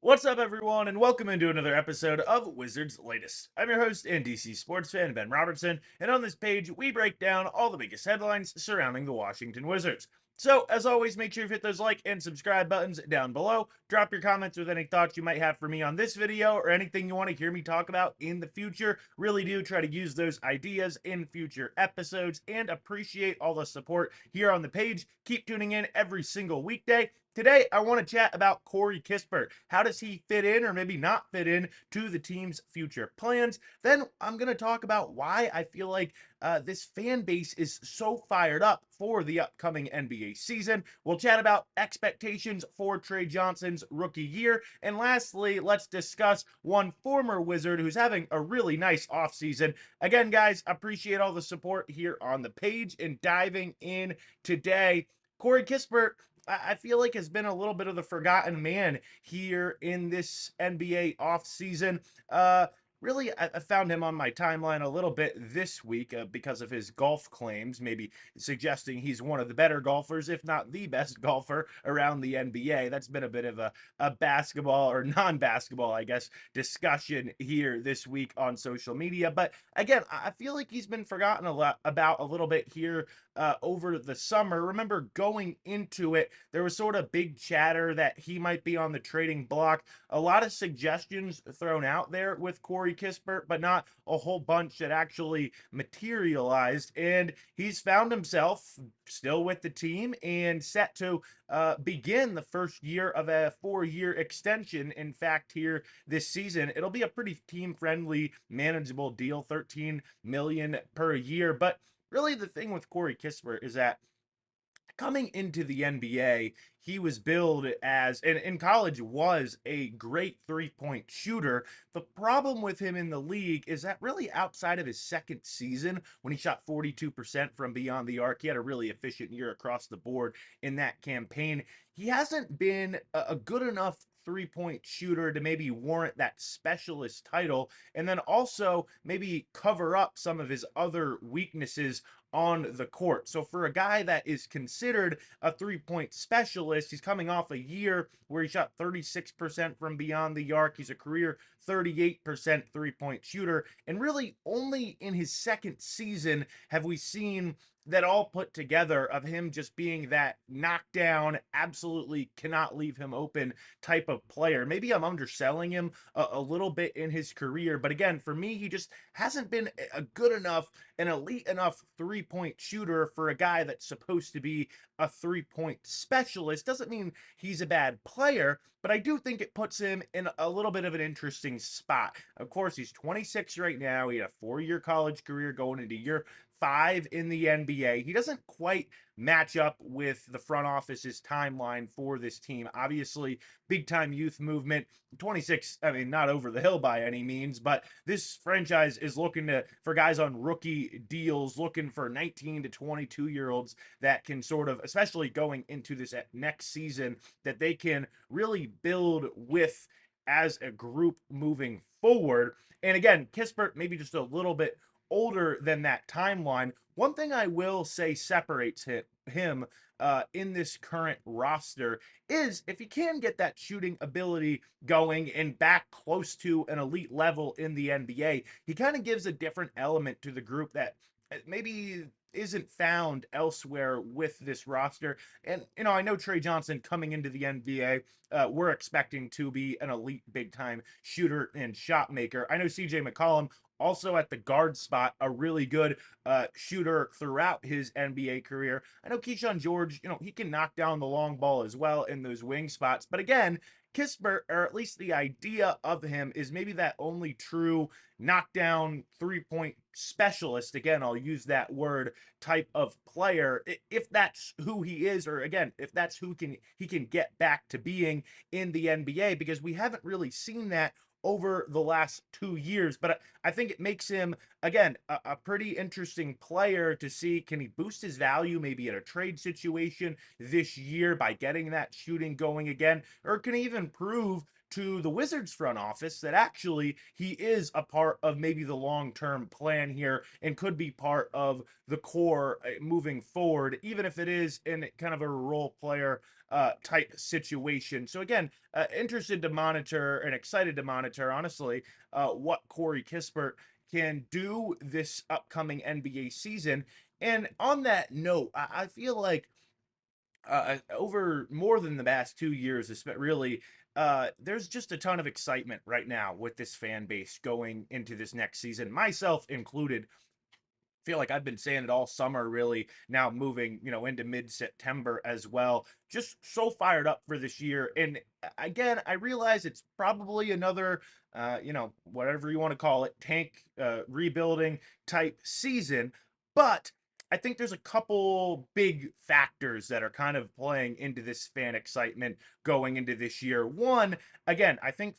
What's up, everyone, and welcome into another episode of Wizards Latest. I'm your host and DC sports fan, Ben Robertson, and on this page, we break down all the biggest headlines surrounding the Washington Wizards. So, as always, make sure you hit those like and subscribe buttons down below. Drop your comments with any thoughts you might have for me on this video or anything you want to hear me talk about in the future. Really do try to use those ideas in future episodes and appreciate all the support here on the page. Keep tuning in every single weekday. Today, I want to chat about Corey Kispert. How does he fit in or maybe not fit in to the team's future plans? Then I'm going to talk about why I feel like this fan base is so fired up for the upcoming NBA season. We'll chat about expectations for Tre Johnson's rookie year. And lastly, let's discuss one former Wizard who's having a really nice offseason. Again, guys, appreciate all the support here on the page and diving in today. Corey Kispert, I feel like has been a little bit of the forgotten man here in this NBA offseason. Really, I found him on my timeline a little bit this week because of his golf claims, maybe suggesting he's one of the better golfers, if not the best golfer around the NBA. That's been a bit of a basketball or non-basketball, I guess, discussion here this week on social media. But again, I feel like he's been forgotten a lot about a little bit here over the summer. Remember going into it, there was sort of big chatter that he might be on the trading block. A lot of suggestions thrown out there with Corey Kispert, but not a whole bunch that actually materialized. And he's found himself still with the team and set to begin the first year of a 4-year extension. In fact, here this season, it'll be a pretty team-friendly, manageable deal, $13 million per year. But really, the thing with Corey Kispert is that coming into the NBA, he was billed as, and in college was a great three-point shooter. The problem with him in the league is that really outside of his second season, when he shot 42% from beyond the arc, he had a really efficient year across the board in that campaign. He hasn't been a good enough three-point shooter to maybe warrant that specialist title, and then also maybe cover up some of his other weaknesses on the court. So for a guy that is considered a three-point specialist, he's coming off a year where he shot 36% from beyond the arc. He's a career 38% three-point shooter. And really only in his second season have we seen that all put together of him just being that knockdown, absolutely cannot leave him open type of player. Maybe I'm underselling him a little bit in his career, but again, for me, he just hasn't been a good enough, an elite enough three-point shooter for a guy that's supposed to be a three-point specialist. Doesn't mean he's a bad player, but I do think it puts him in a little bit of an interesting spot. Of course, he's 26 right now. He had a 4-year college career going into year 5 in the NBA. He doesn't quite match up with the front office's timeline for this team. Obviously, big time youth movement. 26, I mean, not over the hill by any means, but this franchise is looking for guys on rookie deals, looking for 19 to 22-year-olds that can sort of, especially going into this next season, that they can really build with as a group moving forward. And again, Kispert maybe just a little bit older than that timeline. One thing I will say separates him in this current roster is if he can get that shooting ability going and back close to an elite level in the NBA, he kind of gives a different element to the group that maybe isn't found elsewhere with this roster. And, I know Tre Johnson coming into the NBA, we're expecting to be an elite big time shooter and shot maker. I know CJ McCollum also at the guard spot, a really good shooter throughout his NBA career. I know Keyshawn George, he can knock down the long ball as well in those wing spots. But again, Kispert, or at least the idea of him, is maybe that only true knockdown three-point specialist. Again, I'll use that word, type of player. If that's who he is, or again, if that's who he can get back to being in the NBA, because we haven't really seen that over the last 2 years. But I think it makes him, again, a pretty interesting player to see. Can he boost his value maybe in a trade situation this year by getting that shooting going again? Or can he even prove to the Wizards front office that actually he is a part of maybe the long-term plan here and could be part of the core moving forward, even if it is in kind of a role player type situation. So again, interested to monitor and excited to monitor, honestly, what Corey Kispert can do this upcoming NBA season. And on that note, I feel like over more than the past 2 years, really, there's just a ton of excitement right now with this fan base going into this next season, myself included. Feel like I've been saying it all summer, really, now moving, into mid-September as well. Just so fired up for this year. And again, I realize it's probably another, whatever you want to call it, tank rebuilding type season. But I think there's a couple big factors that are kind of playing into this fan excitement going into this year. One, again, I think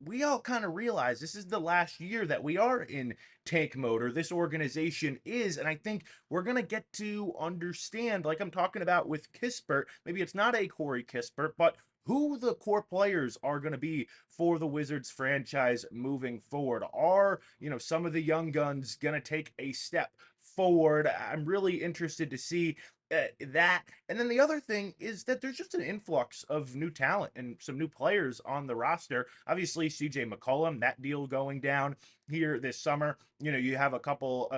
we all kind of realize this is the last year that we are in tank mode, or this organization is. And I think we're going to get to understand, like I'm talking about with Kispert, maybe it's not a Corey Kispert, but who the core players are going to be for the Wizards franchise moving forward. Are, some of the young guns going to take a step forward? I'm really interested to see that. And then the other thing is that there's just an influx of new talent and some new players on the roster. Obviously, CJ McCollum, that deal going down here this summer. You have a couple,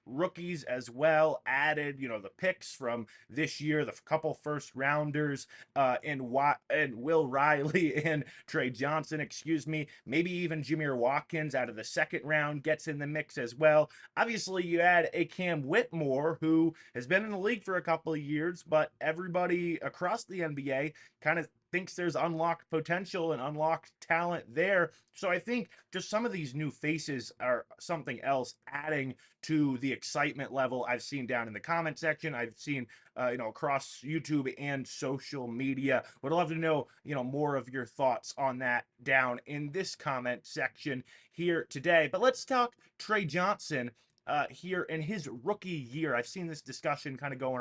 rookies as well added. The picks from this year, the couple first rounders, and Will Riley and Tre Johnson, excuse me. Maybe even Jameer Watkins out of the second round gets in the mix as well. Obviously, you add a Cam Whitmore, who has been in the league for a couple of years, but everybody across the NBA kind of thinks there's unlocked potential and unlocked talent there. So I think just some of these new faces are something else, adding to the excitement level I've seen down in the comment section. I've seen, across YouTube and social media. Would love to know, more of your thoughts on that down in this comment section here today. But let's talk Tre Johnson here in his rookie year. I've seen this discussion kind of going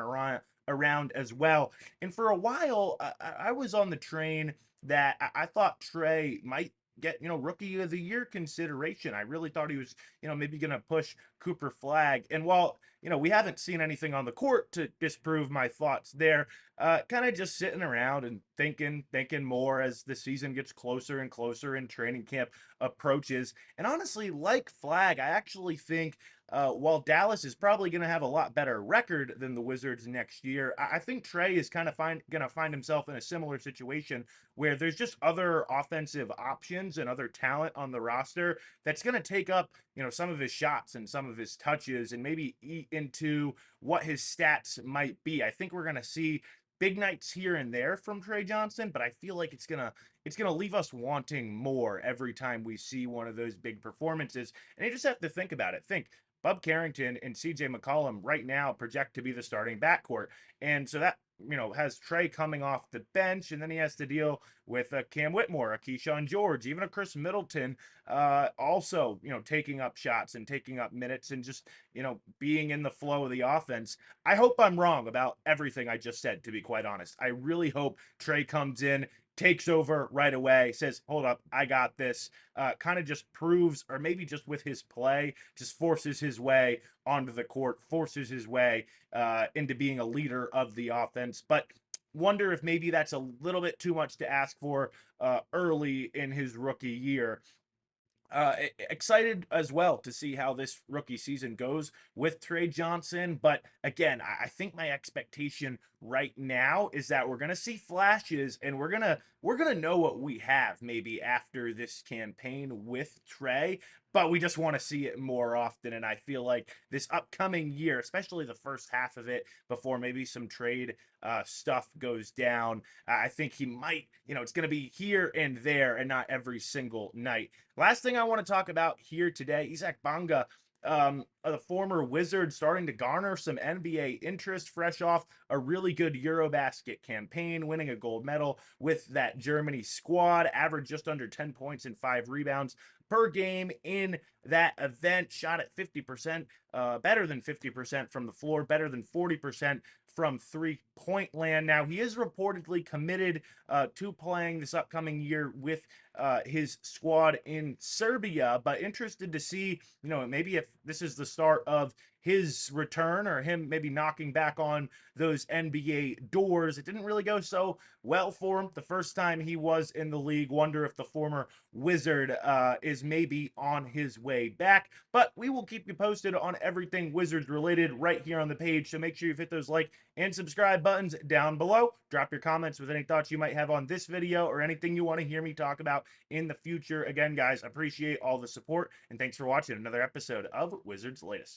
around as well. And for a while, I was on the train that I thought Tre might get, rookie of the year consideration. I really thought he was, maybe going to push Cooper Flag. And while, we haven't seen anything on the court to disprove my thoughts there, kind of just sitting around and thinking more as the season gets closer and closer and training camp approaches. And honestly, like Flag, I actually think while Dallas is probably going to have a lot better record than the Wizards next year, I think Tre is kind of going to find himself in a similar situation where there's just other offensive options and other talent on the roster that's going to take up, some of his shots and some of his touches and maybe eat into what his stats might be. I think we're going to see big nights here and there from Tre Johnson, but I feel like it's gonna leave us wanting more every time we see one of those big performances. And you just have to think about it. Think Bub Carrington and CJ McCollum right now project to be the starting backcourt. And so that, has Tre coming off the bench, and then he has to deal with Cam Whitmore, a Keyshawn George, even a Chris Middleton, also, taking up shots and taking up minutes and just, being in the flow of the offense. I hope I'm wrong about everything I just said, to be quite honest. I really hope Tre comes in, takes over right away, says, hold up, I got this, kind of just proves, or maybe just with his play, just forces his way onto the court, forces his way into being a leader of the offense. But wonder if maybe that's a little bit too much to ask for early in his rookie year. Excited as well to see how this rookie season goes with Tre Johnson. But again, I think my expectation right now is that we're gonna see flashes, and we're gonna know what we have maybe after this campaign with Tre. But we just want to see it more often. And I feel like this upcoming year, especially the first half of it, before maybe some trade stuff goes down, I think he might, it's going to be here and there and not every single night. Last thing I want to talk about here today, Isaac Bonga, the former Wizard, starting to garner some NBA interest fresh off a really good Eurobasket campaign, winning a gold medal with that Germany squad, averaged just under 10 points and 5 rebounds per game in that event, shot at 50%, better than 50% from the floor, better than 40% from three-point land. Now, he is reportedly committed to playing this upcoming year with his squad in Serbia, but interested to see, maybe if this is the start of his return or him maybe knocking back on those NBA doors. It didn't really go so well for him the first time he was in the league. Wonder if the former Wizard is maybe on his way back. But we will keep you posted on everything Wizards related right here on the page. So make sure you've hit those like and subscribe buttons down below. Drop your comments with any thoughts you might have on this video or anything you want to hear me talk about in the future. Again, guys, appreciate all the support and thanks for watching another episode of Wizards Latest.